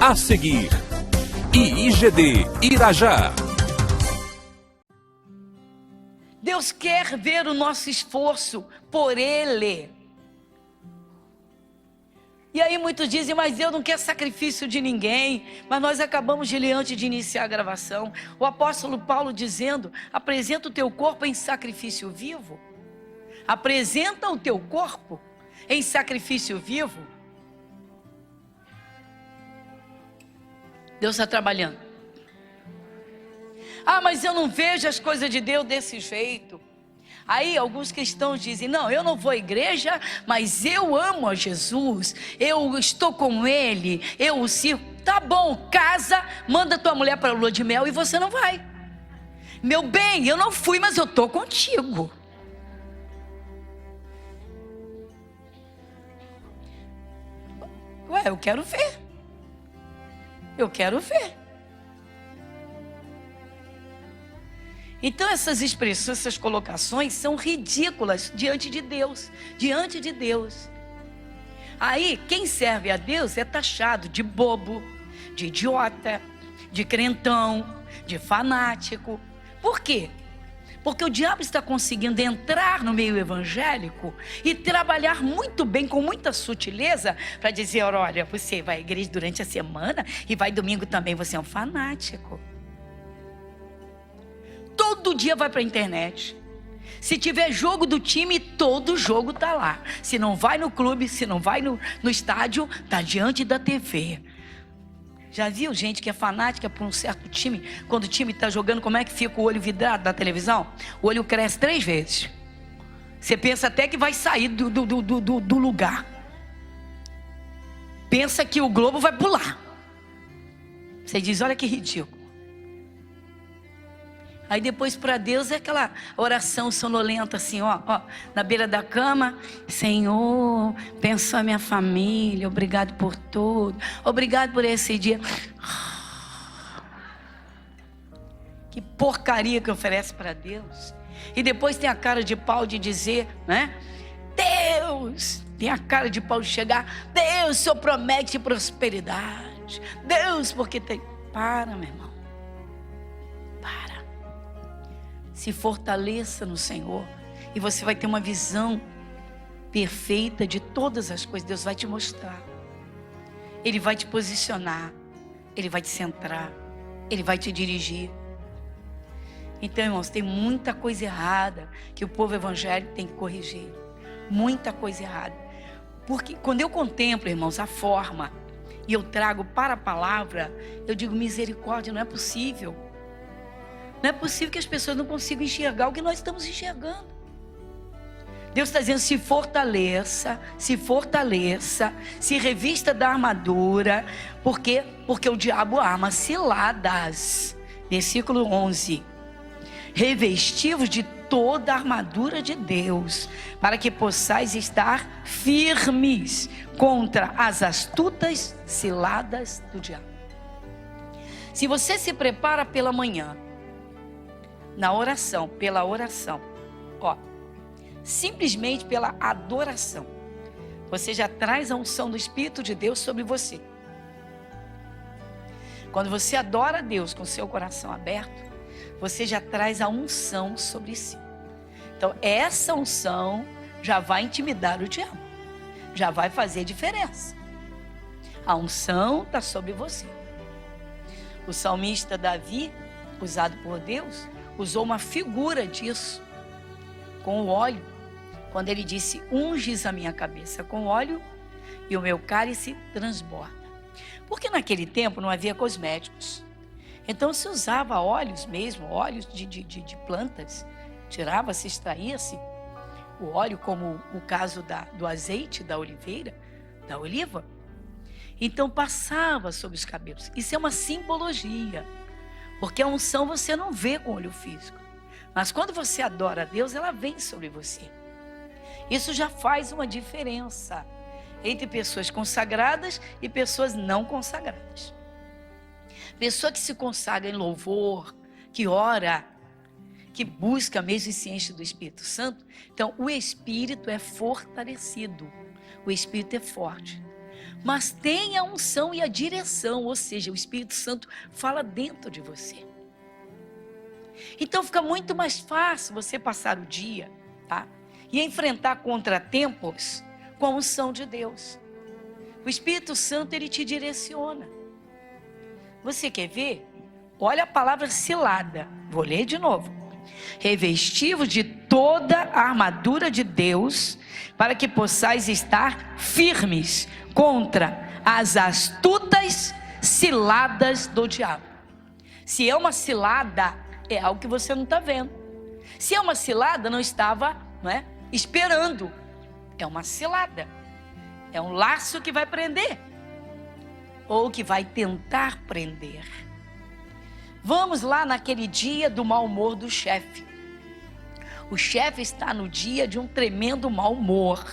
A seguir, IIGD Irajá. Deus quer ver o nosso esforço por Ele. E aí muitos dizem, mas Deus não quer sacrifício de ninguém. Mas nós acabamos de ler antes de iniciar a gravação, o apóstolo Paulo dizendo, apresenta o teu corpo em sacrifício vivo. Apresenta o teu corpo em sacrifício vivo. Deus está trabalhando. Ah, mas eu não vejo as coisas de Deus desse jeito. Aí alguns cristãos dizem, não, eu não vou à igreja, mas eu amo a Jesus, eu estou com Ele, eu o sirvo. Tá bom, casa, manda tua mulher para a lua de mel e você não vai. Meu bem, eu não fui, mas eu estou contigo. Ué, eu quero ver. Eu quero ver. Então essas expressões, essas colocações são ridículas diante de Deus. Diante de Deus. Aí quem serve a Deus é taxado de bobo, de idiota, de crentão, de fanático. Por quê? Porque o diabo está conseguindo entrar no meio evangélico e trabalhar muito bem, com muita sutileza, para dizer, olha, você vai à igreja durante a semana e vai domingo também, você é um fanático. Todo dia vai para a internet. Se tiver jogo do time, todo jogo está lá. Se não vai no clube, se não vai no estádio, está diante da TV. Já viu gente que é fanática por um certo time? Quando o time está jogando, como é que fica o olho vidrado da televisão? O olho cresce 3 vezes. Você pensa até que vai sair do lugar. Pensa que o globo vai pular. Você diz, olha que ridículo. Aí depois para Deus é aquela oração sonolenta assim, ó, na beira da cama. Senhor, pensa a minha família, obrigado por tudo, obrigado por esse dia. Que porcaria que oferece para Deus. E depois tem a cara de pau de dizer, né? Deus, tem a cara de pau de chegar, Deus, o Senhor promete prosperidade. Deus, porque tem... Para, meu irmão. Para. Se fortaleça no Senhor e você vai ter uma visão perfeita de todas as coisas. Deus vai te mostrar. Ele vai te posicionar. Ele vai te centrar. Ele vai te dirigir. Então, irmãos, tem muita coisa errada que o povo evangélico tem que corrigir. Muita coisa errada. Porque quando eu contemplo, irmãos, a forma e eu trago para a palavra, eu digo, misericórdia, não é possível. Não é possível que as pessoas não consigam enxergar o que nós estamos enxergando. Deus está dizendo, se fortaleça, se revista da armadura. Por quê? Porque o diabo ama ciladas. Versículo 11. Revestivos de toda a armadura de Deus, para que possais estar firmes contra as astutas ciladas do diabo. Se você se prepara pela manhã, na oração, pela oração, simplesmente pela adoração, você já traz a unção do Espírito de Deus sobre você. Quando você adora a Deus com seu coração aberto, você já traz a unção sobre si. Então essa unção já vai intimidar o diabo, já vai fazer diferença. A unção está sobre você. O salmista Davi, usado por Deus, usou uma figura disso, com o óleo, quando ele disse, unges a minha cabeça com óleo e o meu cálice transborda. Porque naquele tempo não havia cosméticos, então se usava óleos mesmo, óleos de plantas, tirava-se, extraía-se o óleo, como o caso do azeite da oliveira, da oliva, então passava sobre os cabelos. Isso é uma simbologia. Porque a unção você não vê com o olho físico. Mas quando você adora a Deus, ela vem sobre você. Isso já faz uma diferença entre pessoas consagradas e pessoas não consagradas. Pessoa que se consagra em louvor, que ora, que busca mesmo e se enche do Espírito Santo. Então o Espírito é fortalecido. O Espírito é forte. mas tem a unção e a direção, ou seja, o Espírito Santo fala dentro de você. Então fica muito mais fácil você passar o dia, tá? E enfrentar contratempos com a unção de Deus. O Espírito Santo, ele te direciona. Você quer ver? Olha a palavra cilada. Vou ler de novo. Revestivos de toda a armadura de Deus, para que possais estar firmes contra as astutas ciladas do diabo. Se é uma cilada, é algo que você não está vendo. Se é uma cilada, não estava, esperando. É uma cilada. É um laço que vai prender. Ou que vai tentar prender. Vamos lá naquele dia do mau humor do chefe. O chefe está no dia de um tremendo mau humor.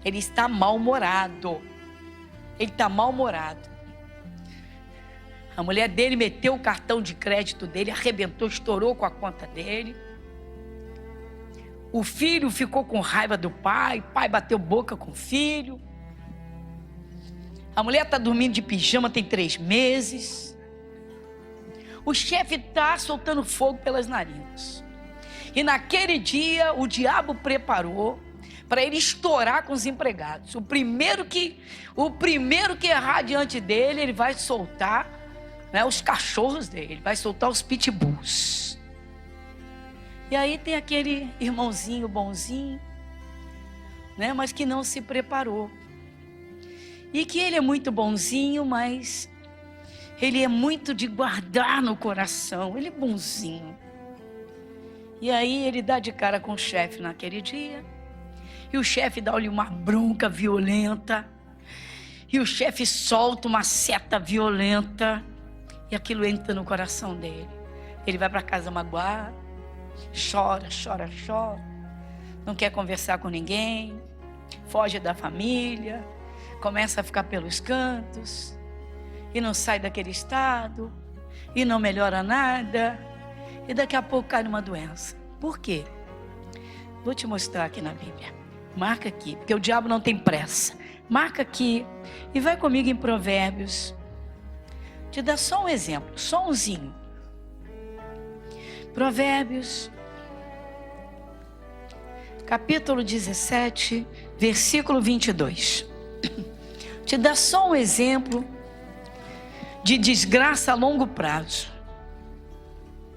Ele está mal-humorado. Ele está mal-humorado. A mulher dele meteu o cartão de crédito dele, arrebentou, estourou com a conta dele. O filho ficou com raiva do pai, o pai bateu boca com o filho. A mulher está dormindo de pijama tem 3 meses. O chefe está soltando fogo pelas narinas. E naquele dia o diabo preparou para ele estourar com os empregados. O primeiro que errar diante dele, ele vai soltar os cachorros dele, ele vai soltar os pitbulls. E aí tem aquele irmãozinho bonzinho, mas que não se preparou. E que ele é muito bonzinho, mas ele é muito de guardar no coração, ele é bonzinho. E aí ele dá de cara com o chefe naquele dia, e o chefe dá-lhe uma bronca violenta, e o chefe solta uma seta violenta, e aquilo entra no coração dele. Ele vai para casa magoado, chora, não quer conversar com ninguém, foge da família, começa a ficar pelos cantos, e não sai daquele estado, e não melhora nada, e daqui a pouco cai numa doença. Por quê? Vou te mostrar aqui na Bíblia. Marca aqui, porque o diabo não tem pressa. Marca aqui e vai comigo em Provérbios. Te dá só um exemplo, só umzinho. Provérbios, capítulo 17, versículo 22. Te dá só um exemplo de desgraça a longo prazo.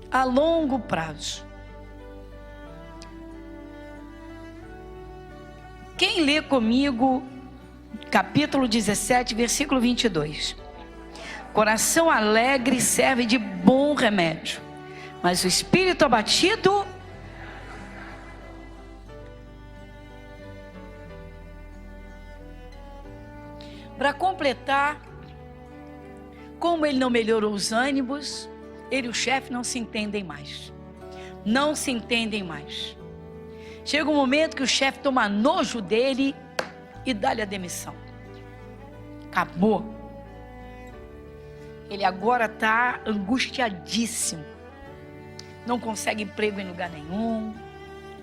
A longo prazo. Quem lê comigo, capítulo 17, versículo 22. Coração alegre serve de bom remédio, mas o espírito abatido... Para completar, como ele não melhorou os ânimos, ele e o chefe não se entendem mais. Não se entendem mais. Chega um momento que o chefe toma nojo dele e dá-lhe a demissão. Acabou. Ele agora está angustiadíssimo. Não consegue emprego em lugar nenhum.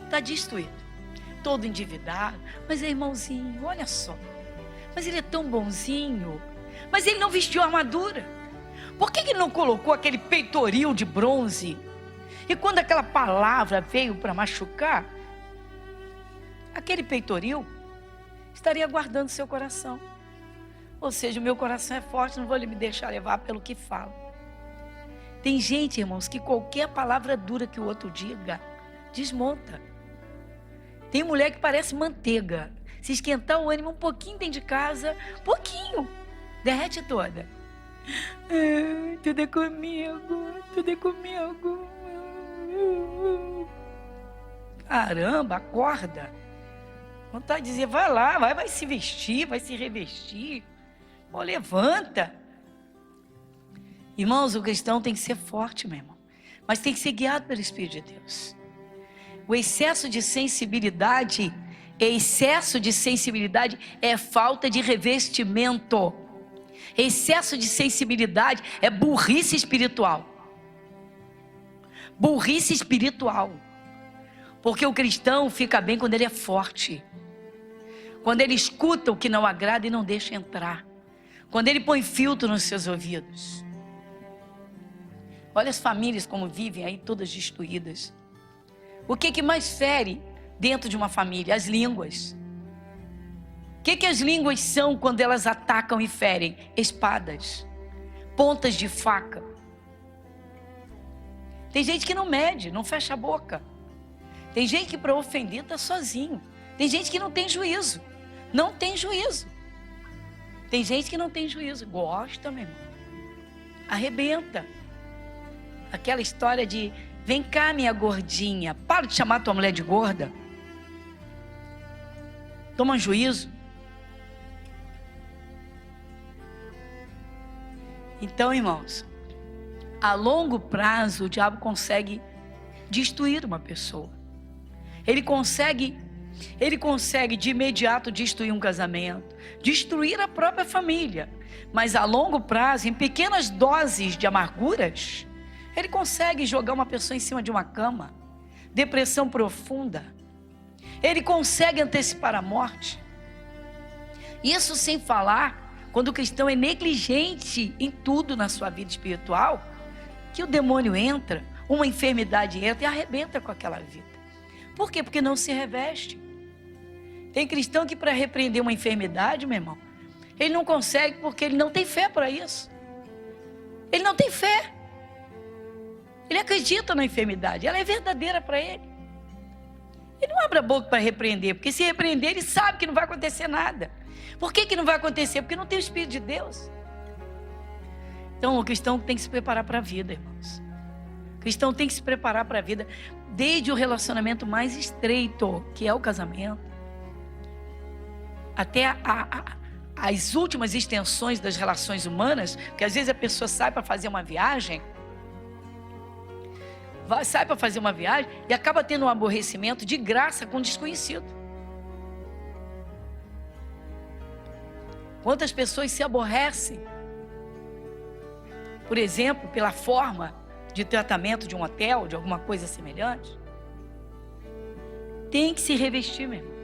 Está destruído. Todo endividado. Mas é irmãozinho, olha só. Mas ele é tão bonzinho. Mas ele não vestiu armadura. Por que ele não colocou aquele peitoril de bronze? E quando aquela palavra veio para machucar, aquele peitoril estaria guardando seu coração. Ou seja, o meu coração é forte, não vou me deixar levar pelo que falo. Tem gente, irmãos, que qualquer palavra dura que o outro diga, desmonta. Tem mulher que parece manteiga. Se esquentar o ânimo um pouquinho dentro de casa, pouquinho, derrete toda. Tudo é comigo, tudo é comigo. Caramba, acorda. Vontade de dizer, vai lá, vai se vestir, vai se revestir. Pô, levanta. Irmãos, o cristão tem que ser forte, meu irmão. Mas tem que ser guiado pelo Espírito de Deus. O excesso de sensibilidade é falta de revestimento. Excesso de sensibilidade é burrice espiritual. Burrice espiritual. Porque o cristão fica bem quando ele é forte. Quando ele escuta o que não agrada e não deixa entrar. Quando ele põe filtro nos seus ouvidos. Olha as famílias como vivem aí, todas destruídas. O que mais fere dentro de uma família? As línguas. O que as línguas são quando elas atacam e ferem? Espadas, pontas de faca. Tem gente que não mede, não fecha a boca. Tem gente que para ofender está sozinho. Tem gente que não tem juízo. Não tem juízo. Tem gente que não tem juízo. Gosta, meu irmão. Arrebenta. Aquela história de: vem cá, minha gordinha. Para de chamar tua mulher de gorda. Toma juízo. Então, irmãos, a longo prazo o diabo consegue destruir uma pessoa. Ele consegue de imediato destruir um casamento, destruir a própria família. Mas a longo prazo, em pequenas doses de amarguras, ele consegue jogar uma pessoa em cima de uma cama, depressão profunda. Ele consegue antecipar a morte. Isso sem falar quando o cristão é negligente em tudo na sua vida espiritual, que o demônio entra, uma enfermidade entra e arrebenta com aquela vida. Por quê? Porque não se reveste. Tem cristão que para repreender uma enfermidade, meu irmão, ele não consegue porque ele não tem fé para isso. Ele não tem fé. Ele acredita na enfermidade, ela é verdadeira para ele. Ele não abre a boca para repreender, porque se repreender ele sabe que não vai acontecer nada. Por que não vai acontecer? Porque não tem o Espírito de Deus. Então o cristão tem que se preparar para a vida, irmãos. O cristão tem que se preparar para a vida, desde o relacionamento mais estreito, que é o casamento, até as últimas extensões das relações humanas, porque às vezes a pessoa sai para fazer uma viagem, e acaba tendo um aborrecimento de graça com um desconhecido. Quantas pessoas se aborrecem, por exemplo, pela forma de tratamento de um hotel, de alguma coisa semelhante? Tem que se revestir, meu irmão.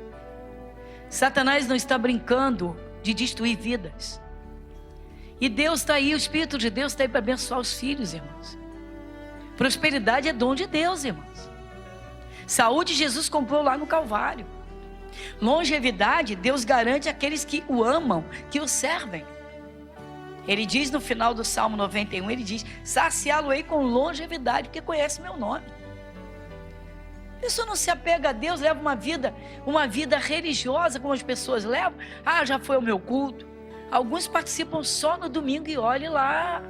Satanás não está brincando de destruir vidas. E Deus está aí, o Espírito de Deus está aí para abençoar os filhos, irmãos. Prosperidade é dom de Deus, irmãos. Saúde Jesus comprou lá no Calvário. Longevidade Deus garante àqueles que o amam, que o servem. Ele diz no final do Salmo 91, ele diz: saciá-lo-ei com longevidade, porque conhece meu nome. A pessoa não se apega a Deus, leva uma vida religiosa, como as pessoas levam. Ah, já foi ao meu culto. Alguns participam só no domingo e olhe lá.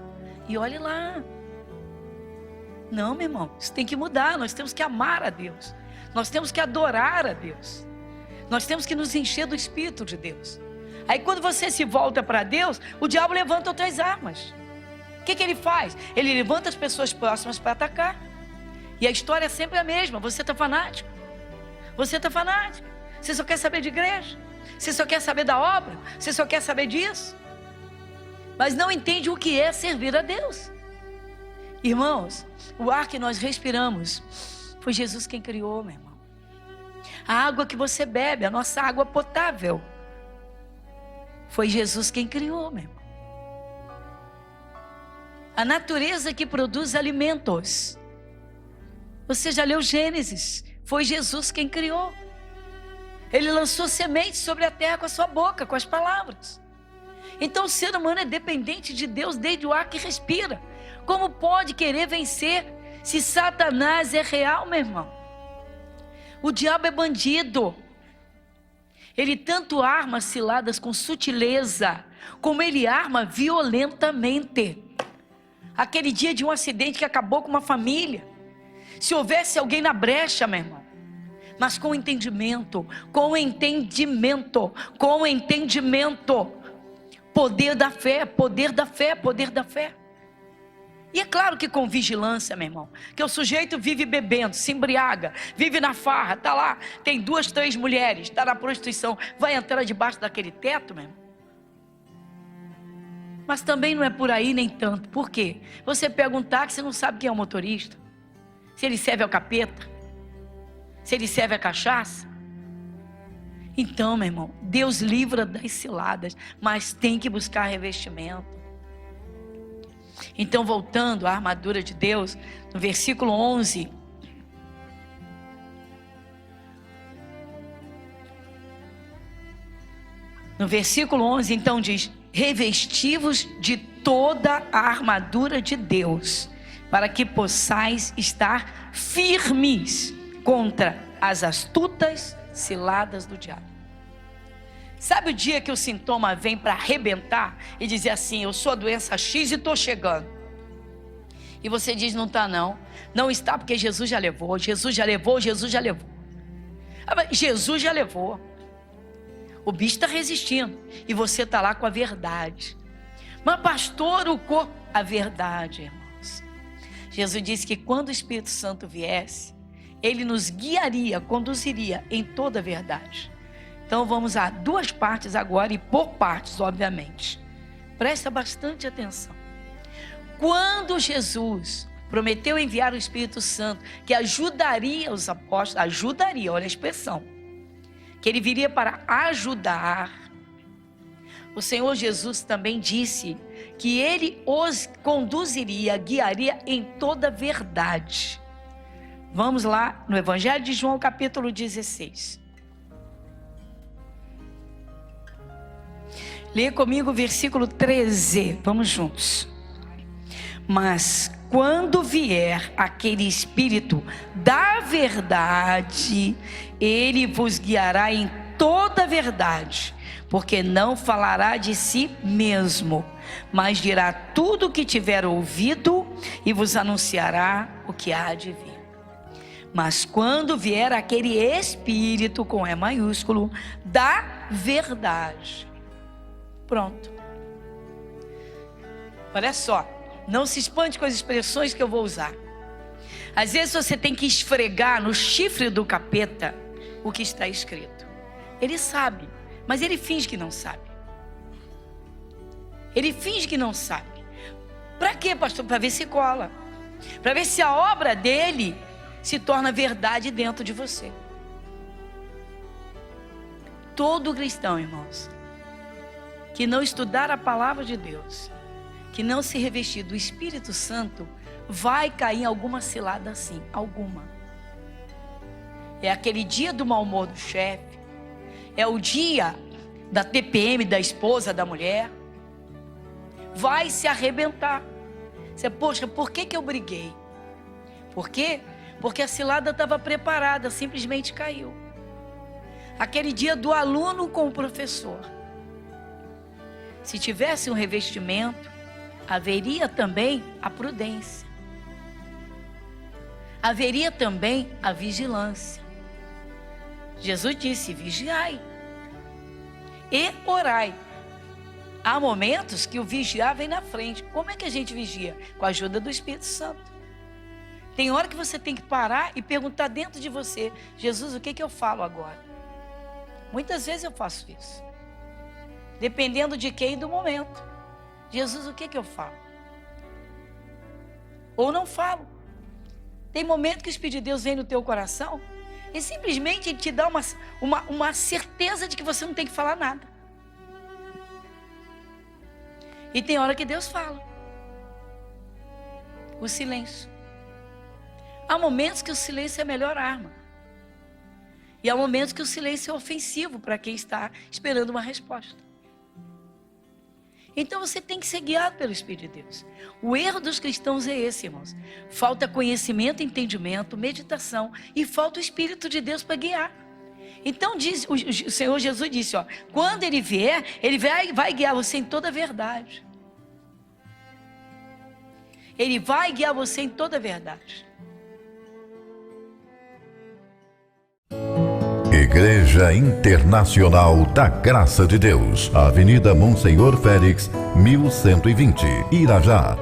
Não, meu irmão, isso tem que mudar. Nós temos que amar a Deus. Nós temos que adorar a Deus. Nós temos que nos encher do Espírito de Deus. Aí quando você se volta para Deus, o diabo levanta outras armas. O que ele faz? Ele levanta as pessoas próximas para atacar. E a história é sempre a mesma. Você está fanático. Você está fanático. Você só quer saber de igreja. Você só quer saber da obra. Você só quer saber disso. Mas não entende o que é servir a Deus. Irmãos, o ar que nós respiramos foi Jesus quem criou, meu irmão. A água que você bebe, a nossa água potável, foi Jesus quem criou, meu irmão. A natureza que produz alimentos, você já leu Gênesis, foi Jesus quem criou. Ele lançou sementes sobre a terra com a sua boca, com as palavras. Então o ser humano é dependente de Deus desde o ar que respira. Como pode querer vencer se Satanás é real, meu irmão? O diabo é bandido. Ele tanto arma ciladas com sutileza, como ele arma violentamente. Aquele dia de um acidente que acabou com uma família. Se houvesse alguém na brecha, meu irmão, mas com entendimento, poder da fé, poder da fé, poder da fé. E é claro que com vigilância, meu irmão, que o sujeito vive bebendo, se embriaga, vive na farra, está lá, tem 2, 3 mulheres, está na prostituição, vai entrar debaixo daquele teto, meu irmão? Mas também não é por aí nem tanto. Por quê? Você pega um táxi e não sabe quem é o motorista, se ele serve ao capeta, se ele serve a cachaça. Então, meu irmão, Deus livra das ciladas, mas tem que buscar revestimento. Então, voltando à armadura de Deus, no versículo 11, então diz: revesti-vos de toda a armadura de Deus, para que possais estar firmes contra as astutas ciladas do diabo. Sabe o dia que o sintoma vem para arrebentar e dizer assim: eu sou a doença X e estou chegando. E você diz: não está não. Não está, porque Jesus já levou, Jesus já levou, Jesus já levou. Jesus já levou. O bicho está resistindo e você está lá com a verdade. Mas pastor, a verdade, irmãos. Jesus disse que quando o Espírito Santo viesse, ele nos guiaria, conduziria em toda a verdade. Então vamos a duas partes agora, e por partes, obviamente. Presta bastante atenção. Quando Jesus prometeu enviar o Espírito Santo, que ajudaria os apóstolos, ajudaria, olha a expressão, que ele viria para ajudar, o Senhor Jesus também disse que ele os conduziria, guiaria em toda a verdade. Vamos lá no Evangelho de João, capítulo 16. Lê comigo o versículo 13. Vamos juntos. Mas quando vier aquele Espírito da verdade, ele vos guiará em toda a verdade, porque não falará de si mesmo, mas dirá tudo o que tiver ouvido e vos anunciará o que há de vir. Mas quando vier aquele Espírito, com E maiúsculo, da verdade. Pronto. Olha só, não se espante com as expressões que eu vou usar. Às vezes você tem que esfregar no chifre do capeta o que está escrito. Ele sabe, mas ele finge que não sabe. Ele finge que não sabe. Para quê, pastor? Para ver se cola. Para ver se a obra dele se torna verdade dentro de você. Todo cristão, irmãos, que não estudar a palavra de Deus, que não se revestir do Espírito Santo, vai cair em alguma cilada assim, alguma. É aquele dia do mau humor do chefe, é o dia da TPM da esposa, da mulher. Vai se arrebentar. Você, poxa, por que eu briguei? Por quê? Porque a cilada estava preparada, simplesmente caiu. Aquele dia do aluno com o professor. Se tivesse um revestimento, haveria também a prudência. Haveria também a vigilância. Jesus disse: vigiai e orai. Há momentos que o vigiar vem na frente. Como é que a gente vigia? Com a ajuda do Espírito Santo. Tem hora que você tem que parar e perguntar dentro de você: Jesus, o que eu falo agora? Muitas vezes eu faço isso. Dependendo de quem e do momento. Jesus, o que eu falo? Ou não falo. Tem momento que o Espírito de Deus vem no teu coração e simplesmente ele te dá uma certeza de que você não tem que falar nada. E tem hora que Deus fala. O silêncio. Há momentos que o silêncio é a melhor arma. E há momentos que o silêncio é ofensivo para quem está esperando uma resposta. Então você tem que ser guiado pelo Espírito de Deus. O erro dos cristãos é esse, irmãos. Falta conhecimento, entendimento, meditação, e falta o Espírito de Deus para guiar. Então diz, o Senhor Jesus disse, ó, quando Ele vier, Ele vai guiar você em toda a verdade. Ele vai guiar você em toda a verdade. Igreja Internacional da Graça de Deus, Avenida Monsenhor Félix, 1120, Irajá.